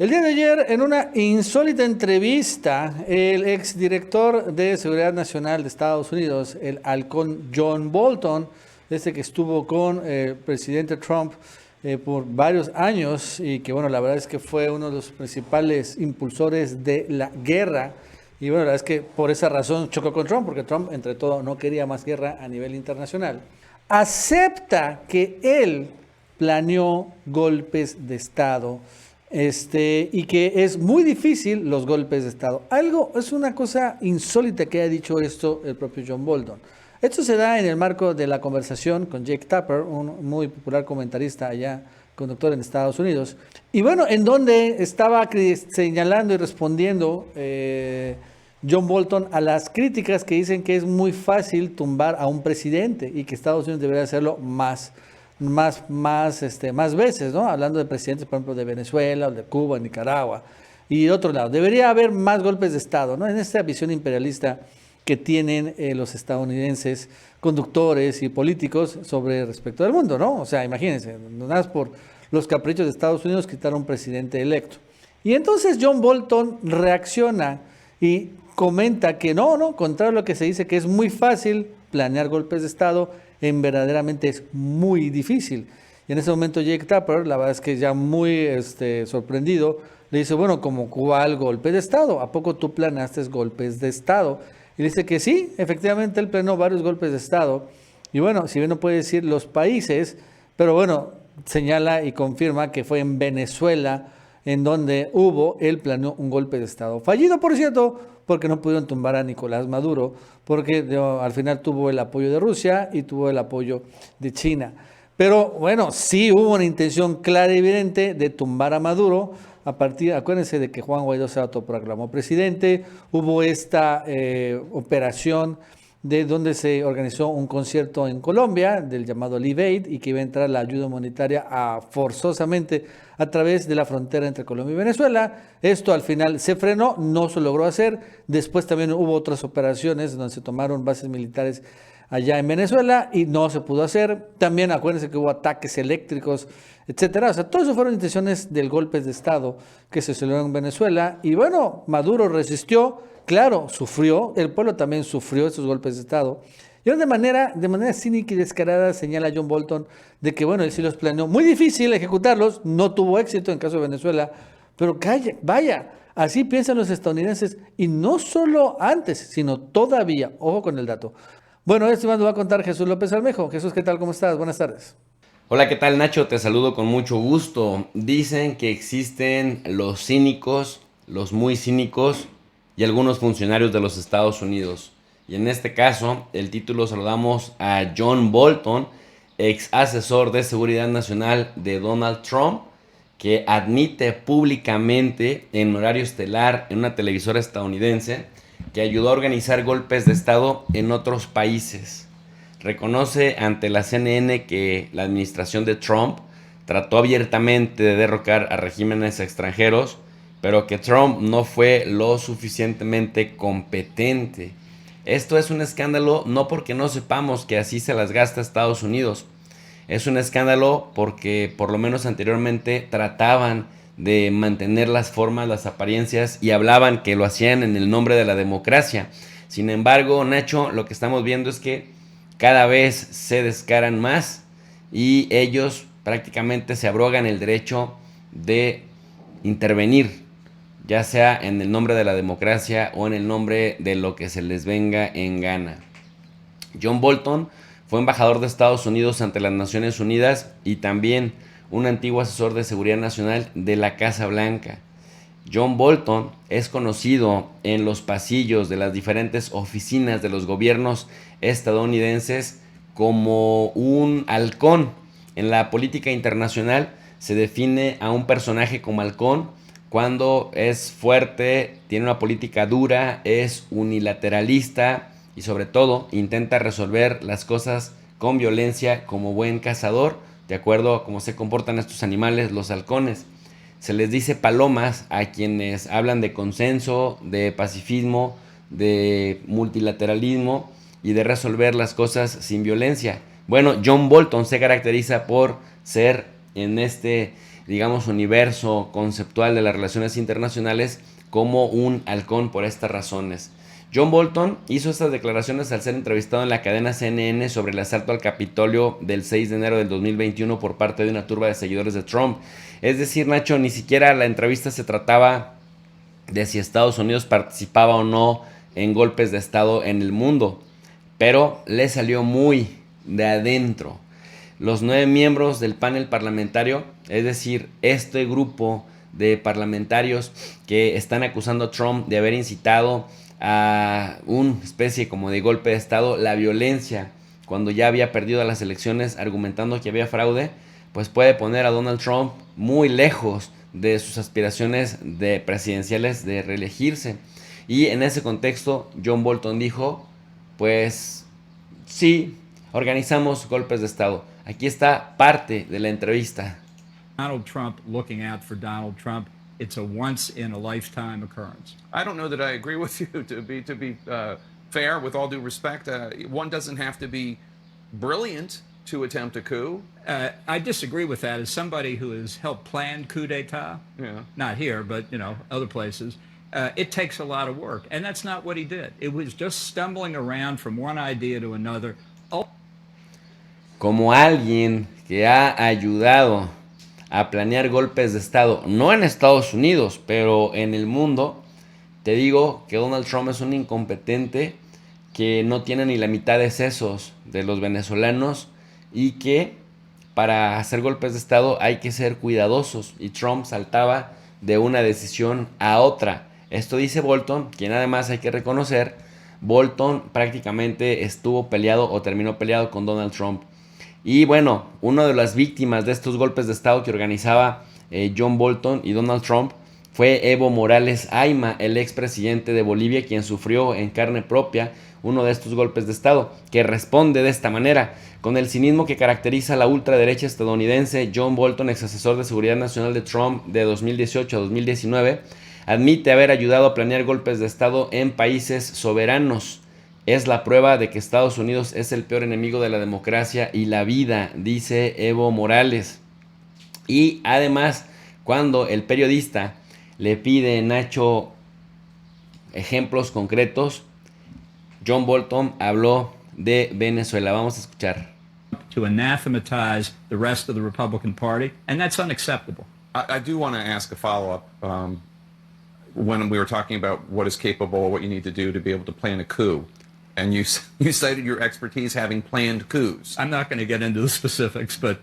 El día de ayer, en una insólita entrevista, el exdirector de Seguridad Nacional de Estados Unidos, el halcón John Bolton, desde que estuvo con el presidente Trump por varios años y que, bueno, la verdad es que fue uno de los principales impulsores de la guerra. Y bueno, la verdad es que por esa razón chocó con Trump, porque Trump, entre todo, no quería más guerra a nivel internacional. Acepta que él planeó golpes de Estado y que es muy difícil los golpes de Estado. Algo, es una cosa insólita que ha dicho esto el propio John Bolton. Esto se da en el marco de la conversación con Jake Tapper, un muy popular comentarista allá, conductor en Estados Unidos. Y bueno, en donde estaba señalando y respondiendo John Bolton a las críticas que dicen que es muy fácil tumbar a un presidente y que Estados Unidos debería hacerlo más veces, ¿no? Hablando de presidentes, por ejemplo, de Venezuela, o de Cuba, Nicaragua. Y de otro lado, debería haber más golpes de Estado, ¿no? En esta visión imperialista que tienen los estadounidenses, conductores y políticos sobre respecto del mundo, ¿no? O sea, imagínense, no nada más por los caprichos de Estados Unidos quitar a un presidente electo. Y entonces John Bolton reacciona y comenta que no, contrario a lo que se dice, que es muy fácil planear golpes de Estado, verdaderamente es muy difícil. Y en ese momento Jake Tapper, la verdad es que ya muy sorprendido, le dice, bueno, como ¿cuál golpe de Estado? ¿A poco tú planeaste golpes de Estado? Y dice que sí, efectivamente él planeó varios golpes de Estado. Y bueno, si bien no puede decir los países, pero bueno, señala y confirma que fue en Venezuela en donde él planeó un golpe de Estado. Fallido, por cierto, porque no pudieron tumbar a Nicolás Maduro, porque al final tuvo el apoyo de Rusia y tuvo el apoyo de China. Pero bueno, sí hubo una intención clara y evidente de tumbar a Maduro. Acuérdense de que Juan Guaidó se autoproclamó presidente, hubo esta operación de donde se organizó un concierto en Colombia del llamado Live Aid y que iba a entrar la ayuda humanitaria forzosamente a través de la frontera entre Colombia y Venezuela. Esto al final se frenó, no se logró hacer. Después también hubo otras operaciones donde se tomaron bases militares allá en Venezuela y no se pudo hacer. También acuérdense que hubo ataques eléctricos, etcétera. O sea, todo eso fueron intenciones del golpe de Estado que se celebró en Venezuela. Y bueno, Maduro resistió, claro, sufrió, el pueblo también sufrió esos golpes de Estado. Y ahora de manera cínica y descarada señala John Bolton de que, bueno, él sí los planeó. Muy difícil ejecutarlos, no tuvo éxito en caso de Venezuela, pero vaya, así piensan los estadounidenses y no solo antes, sino todavía, ojo con el dato. Bueno, esto más lo va a contar Jesús López Almejo. Jesús, ¿qué tal? ¿Cómo estás? Buenas tardes. Hola, ¿qué tal, Nacho? Te saludo con mucho gusto. Dicen que existen los cínicos, los muy cínicos y algunos funcionarios de los Estados Unidos. Y en este caso, el título saludamos a John Bolton, ex asesor de seguridad nacional de Donald Trump, que admite públicamente en horario estelar en una televisora estadounidense que ayudó a organizar golpes de Estado en otros países. Reconoce ante la CNN que la administración de Trump trató abiertamente de derrocar a regímenes extranjeros, pero que Trump no fue lo suficientemente competente. Esto es un escándalo no porque no sepamos que así se las gasta Estados Unidos. Es un escándalo porque por lo menos anteriormente trataban de mantener las formas, las apariencias y hablaban que lo hacían en el nombre de la democracia. Sin embargo, Nacho, lo que estamos viendo es que cada vez se descaran más y ellos prácticamente se abrogan el derecho de intervenir, ya sea en el nombre de la democracia o en el nombre de lo que se les venga en gana. John Bolton fue embajador de Estados Unidos ante las Naciones Unidas y también un antiguo asesor de seguridad nacional de la Casa Blanca. John Bolton es conocido en los pasillos de las diferentes oficinas de los gobiernos estadounidenses como un halcón. En la política internacional se define a un personaje como halcón cuando es fuerte, tiene una política dura, es unilateralista y sobre todo intenta resolver las cosas con violencia como buen cazador, de acuerdo a cómo se comportan estos animales, los halcones. Se les dice palomas a quienes hablan de consenso, de pacifismo, de multilateralismo y de resolver las cosas sin violencia. Bueno, John Bolton se caracteriza por ser en este digamos, universo conceptual de las relaciones internacionales como un halcón por estas razones. John Bolton hizo estas declaraciones al ser entrevistado en la cadena CNN sobre el asalto al Capitolio del 6 de enero del 2021 por parte de una turba de seguidores de Trump. Es decir, Nacho, ni siquiera la entrevista se trataba de si Estados Unidos participaba o no en golpes de Estado en el mundo, pero le salió muy de adentro. Los 9 miembros del panel parlamentario, es decir, este grupo de parlamentarios que están acusando a Trump de haber incitado a una especie como de golpe de Estado, la violencia, cuando ya había perdido las elecciones argumentando que había fraude, pues puede poner a Donald Trump muy lejos de sus aspiraciones de presidenciales de reelegirse. Y en ese contexto, John Bolton dijo, pues sí, organizamos golpes de Estado. Aquí está parte de la entrevista. Donald Trump looking out for Donald Trump. It's a once-in-a-lifetime occurrence. I don't know that I agree with you. To be fair, with all due respect, one doesn't have to be brilliant to attempt a coup. I disagree with that. As somebody who has helped plan coup d'état, Yeah. not here, but other places, it takes a lot of work, and that's not what he did. It was just stumbling around from one idea to another. Como alguien que ha ayudado a planear golpes de Estado, no en Estados Unidos, pero en el mundo, te digo que Donald Trump es un incompetente que no tiene ni la mitad de sesos de los venezolanos y que para hacer golpes de Estado hay que ser cuidadosos, y Trump saltaba de una decisión a otra. Esto dice Bolton, quien además hay que reconocer, Bolton prácticamente estuvo peleado o terminó peleado con Donald Trump. Y bueno, una de las víctimas de estos golpes de Estado que organizaba John Bolton y Donald Trump fue Evo Morales Ayma, el expresidente de Bolivia, quien sufrió en carne propia uno de estos golpes de Estado, que responde de esta manera. Con el cinismo que caracteriza a la ultraderecha estadounidense, John Bolton, ex asesor de seguridad nacional de Trump de 2018 a 2019, admite haber ayudado a planear golpes de Estado en países soberanos. Es la prueba de que Estados Unidos es el peor enemigo de la democracia y la vida, dice Evo Morales. Y además, cuando el periodista le pide, Nacho, ejemplos concretos, John Bolton habló de Venezuela. Vamos a escuchar. To anathematize the rest of the Republican Party, and that's unacceptable. I do want to ask a follow-up. When we were talking about what is capable, what you need to do to be able to plan a coup, and you cited your expertise having planned coups. I'm not going to get into the specifics, but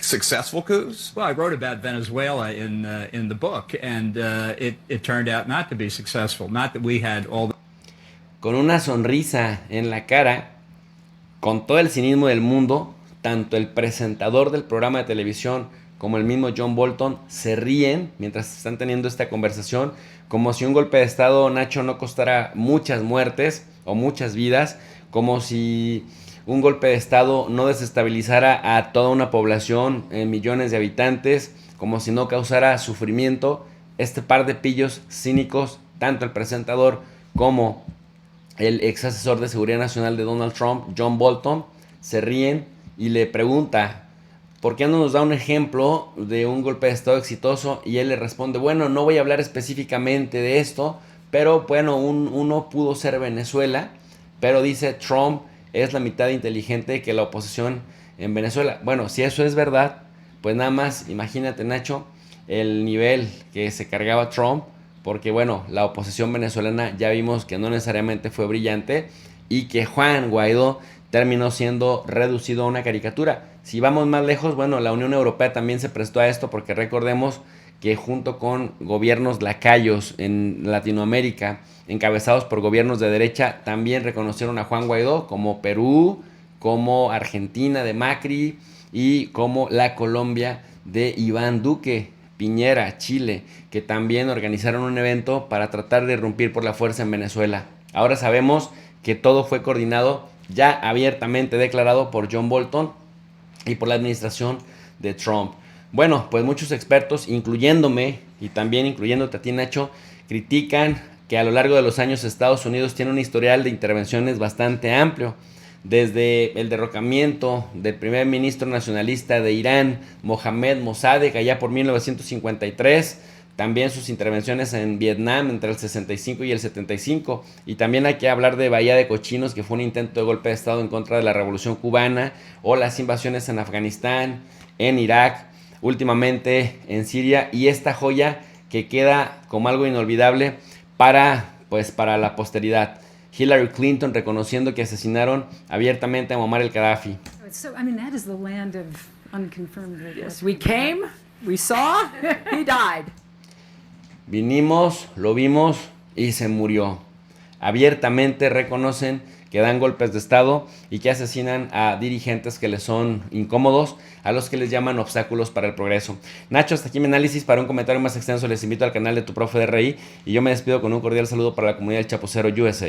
Successful coups? well, I wrote about Venezuela in the book, and it turned out not to be successful. Not that we had all the Con una sonrisa en la cara, con todo el cinismo del mundo, tanto el presentador del programa de televisión como el mismo John Bolton se ríen mientras están teniendo esta conversación, como si un golpe de Estado, Nacho, no costara muchas muertes o muchas vidas, como si un golpe de Estado no desestabilizara a toda una población, millones de habitantes, como si no causara sufrimiento. Este par de pillos cínicos, tanto el presentador como el ex asesor de seguridad nacional de Donald Trump, John Bolton, se ríen y le pregunta, ¿por qué no nos da un ejemplo de un golpe de Estado exitoso? Y él le responde, bueno, no voy a hablar específicamente de esto, pero bueno, uno pudo ser Venezuela, pero dice Trump es la mitad inteligente que la oposición en Venezuela. Bueno, si eso es verdad, pues nada más imagínate, Nacho, el nivel que se cargaba Trump, porque bueno, la oposición venezolana ya vimos que no necesariamente fue brillante y que Juan Guaidó terminó siendo reducido a una caricatura. Si vamos más lejos, bueno, la Unión Europea también se prestó a esto, porque recordemos que junto con gobiernos lacayos en Latinoamérica, encabezados por gobiernos de derecha, también reconocieron a Juan Guaidó, como Perú, como Argentina de Macri y como la Colombia de Iván Duque, Piñera, Chile, que también organizaron un evento para tratar de irrumpir por la fuerza en Venezuela. Ahora sabemos que todo fue coordinado, ya abiertamente declarado por John Bolton y por la administración de Trump. Bueno, pues muchos expertos, incluyéndome y también incluyéndote a ti, Nacho, critican que a lo largo de los años Estados Unidos tiene un historial de intervenciones bastante amplio. desde el derrocamiento del primer ministro nacionalista de Irán, Mohammad Mossadegh, allá por 1953, también sus intervenciones en Vietnam entre el 65 y el 75, y también hay que hablar de Bahía de Cochinos, que fue un intento de golpe de estado en contra de la Revolución Cubana, o las invasiones en Afganistán, en Irak, últimamente en Siria, y esta joya que queda como algo inolvidable para la posteridad. Hillary Clinton reconociendo que asesinaron abiertamente a Muammar el-Gaddafi. So, I mean, that is the land of unconfirmed reports. We came, we saw, he died. Vinimos, lo vimos y se murió. Abiertamente reconocen que dan golpes de estado y que asesinan a dirigentes que les son incómodos, a los que les llaman obstáculos para el progreso. Nacho, hasta aquí mi análisis. Para un comentario más extenso les invito al canal de Tu Profe de RI, y yo me despido con un cordial saludo para la comunidad del Chapucero USA.